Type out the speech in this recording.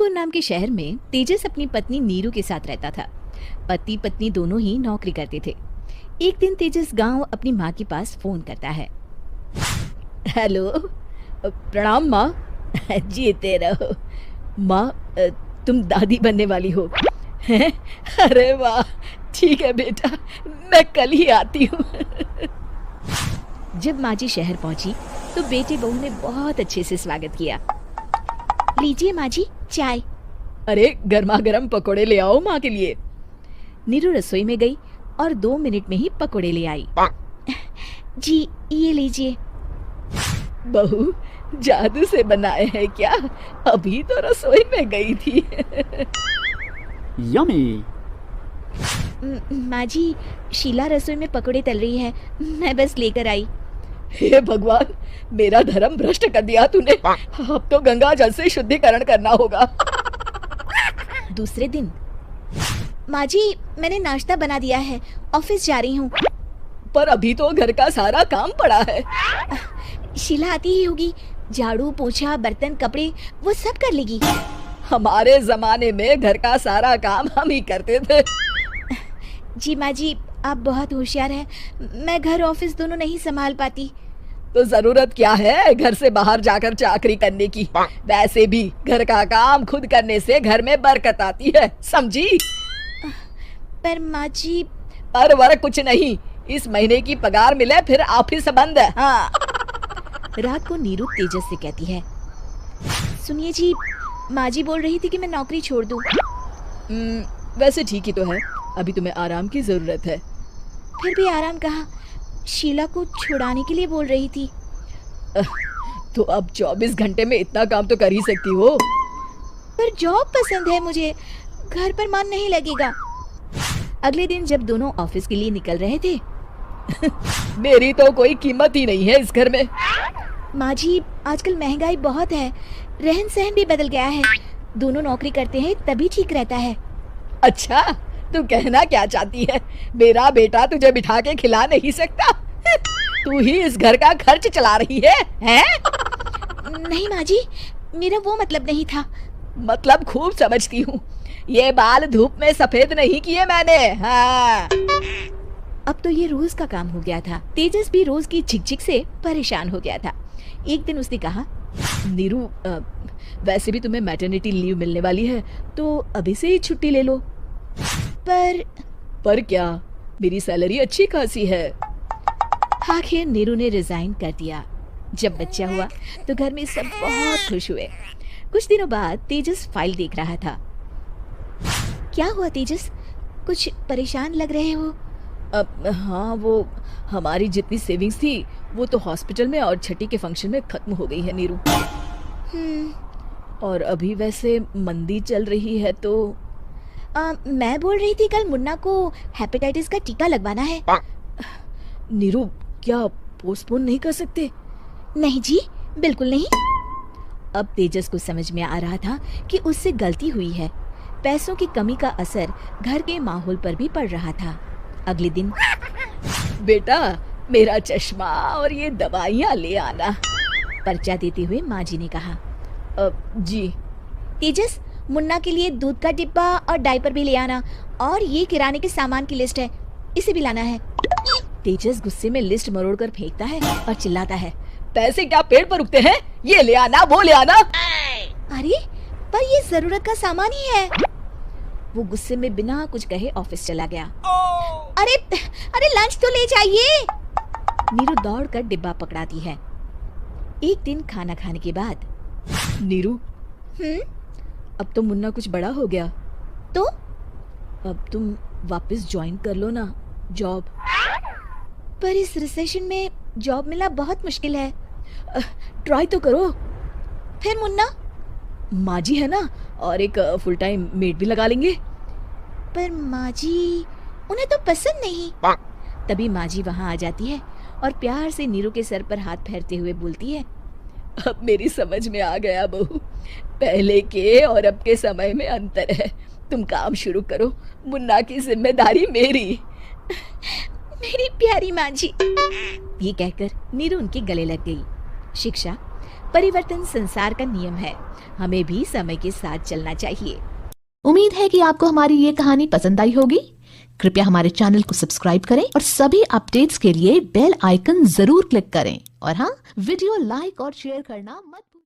जबलपुर नाम के शहर में तेजस अपनी पत्नी नीरू के साथ रहता था। पति पत्नी दोनों ही नौकरी करते थे। एक दिन तेजस गांव अपनी माँ के पास फोन करता है। हेलो, प्रणाम माँ। जीते रहो माँ, तुम दादी बनने वाली हो हैं? अरे वाह, ठीक है बेटा, मैं कल ही आती हूँ। जब माँ जी शहर पहुंची तो बेटे बहू ने बहुत अच्छे से स्वागत किया। लीजिए माँ जी चाय। अरे गर्मा गर्म पकोड़े ले आओ माँ के लिए। नीरू रसोई में गई और 2 मिनट में ही पकोड़े ले आई। जी ये लीजिए। बहू जादू से बनाए हैं क्या? अभी तो रसोई में गई थी। यम्मी। माँ जी, शीला रसोई में पकोड़े तल रही है, मैं बस लेकर आई। हे भगवान, मेरा धर्म भ्रष्ट कर दिया तूने। अब तो गंगा जल से शुद्धिकरण करना होगा। दूसरे दिन, माँ जी मैंने नाश्ता बना दिया है, ऑफिस जा रही हूँ। पर अभी तो घर का सारा काम पड़ा है। शीला आती ही होगी, झाड़ू पोछा बर्तन कपड़े वो सब कर लेगी। हमारे जमाने में घर का सारा काम हम ही करते थे। जी माँ जी, आप बहुत होशियार हैं, मैं घर ऑफिस दोनों नहीं संभाल पाती। तो जरूरत क्या है घर से बाहर जाकर चाकरी करने की? वैसे भी घर का काम खुद करने से घर में बरकत आती है, समझी? पर माँ जी। पर वर कुछ नहीं, इस महीने की पगार मिले फिर ऑफिस बंद है। हाँ। रात को नीरू तेजस से कहती है, सुनिए जी, माँ जी बोल रही थी कि मैं नौकरी छोड़ दूं। वैसे ठीक ही तो है, अभी तुम्हें आराम की जरूरत है। फिर भी आराम कहाँ, शीला को छुड़ाने के लिए बोल रही थी। तो अब 24 घंटे में इतना काम तो कर ही सकती हो। पर जॉब पसंद है मुझे, घर पर मन नहीं लगेगा। अगले दिन जब दोनों ऑफिस के लिए निकल रहे थे, मेरी तो कोई कीमत ही नहीं है इस घर में। माँ जी, आजकल महंगाई बहुत है, रहन सहन भी बदल गया है, दोनों नौकरी करते हैं तभी ठीक रहता है। अच्छा, तू कहना क्या चाहती है? मेरा बेटा तुझे बिठा के खिला नहीं सकता? तू ही इस घर का खर्च चला रही है, हैं? नहीं माँ जी, मेरा वो मतलब नहीं था। मतलब खूब समझती हूँ, ये बाल धूप में सफेद नहीं किए मैंने। हाँ। अब तो ये रोज का काम हो गया था। तेजस भी रोज की झिकझिक से परेशान हो गया था। एक दिन उसने कहा, नीरू, वैसे भी तुम्हें मैटरनिटी लीव मिलने वाली है, तो अभी से ही छुट्टी ले लो। पर क्या, मेरी सैलरी अच्छी खासी है। आखिर नीरू ने रिजाइन कर दिया। जब बच्चा हुआ तो घर में सब बहुत खुश हुए। कुछ दिनों बाद तेजस फाइल देख रहा था। क्या हुआ तेजस, कुछ परेशान लग रहे हो? हाँ, वो हमारी जितनी सेविंग्स थी वो तो हॉस्पिटल में और छठी के फंक्शन में खत्म हो गई है नीरू। और अभी वैसे मंदी चल रही है तो मैं बोल रही थी कल मुन्ना को हेपेटाइटिस का टीका लगवाना है। नीरू, क्या पोस्टपोन नहीं कर सकते? नहीं जी, बिल्कुल नहीं। अब तेजस को समझ में आ रहा था कि उससे गलती हुई है। पैसों की कमी का असर घर के माहौल पर भी पड़ रहा था। अगले दिन, बेटा मेरा चश्मा और ये दवाइयाँ ले आना, पर्चा देते हुए माँ जी ने कहा। जी। तेजस, मुन्ना के लिए दूध का डिब्बा और डायपर भी ले आना, और ये किराने के सामान की लिस्ट है, इसे भी लाना है। तेजस गुस्से में लिस्ट मरोड़कर फेंकता है और चिल्लाता है, पैसे क्या पेड़ पर उगते हैं? ये ले आना, वो ले आना। अरे पर ये जरूरत का सामान ही है। वो गुस्से में बिना कुछ कहे ऑफिस चला गया। अरे अरे लंच तो ले जाइए। नीरू दौड़कर डिब्बा पकड़ाती है। एक दिन खाना खाने के बाद, नीरू, अब तो मुन्ना कुछ बड़ा हो गया, तो अब तुम वापस ज्वाइन कर लो ना जॉब। पर इस रिसेशन में जॉब मिलना बहुत मुश्किल है। ट्राई तो करो। फिर मुन्ना? माँ जी है ना, और एक फुल टाइम मेड भी लगा लेंगे। पर माँ जी, उन्हें तो पसंद नहीं। तभी माँ जी वहाँ आ जाती है और प्यार से नीरू के सर पर हाथ फेरते हुए बोलती है, अब मेरी समझ में आ गया बहू, पहले के और अब के समय में अंतर है। तुम काम शुरू करो, मुन्ना की जिम्मेदारी मेरी। मेरी प्यारी माँ जी। ये कहकर नीरू उनके गले लग गई। शिक्षा परिवर्तन संसार का नियम है, हमें भी समय के साथ चलना चाहिए। उम्मीद है कि आपको हमारी ये कहानी पसंद आई होगी। कृपया हमारे चैनल को सब्सक्राइब करें और सभी अपडेट्स के लिए बेल आइकन जरूर क्लिक करें। और हाँ, वीडियो लाइक और शेयर करना मत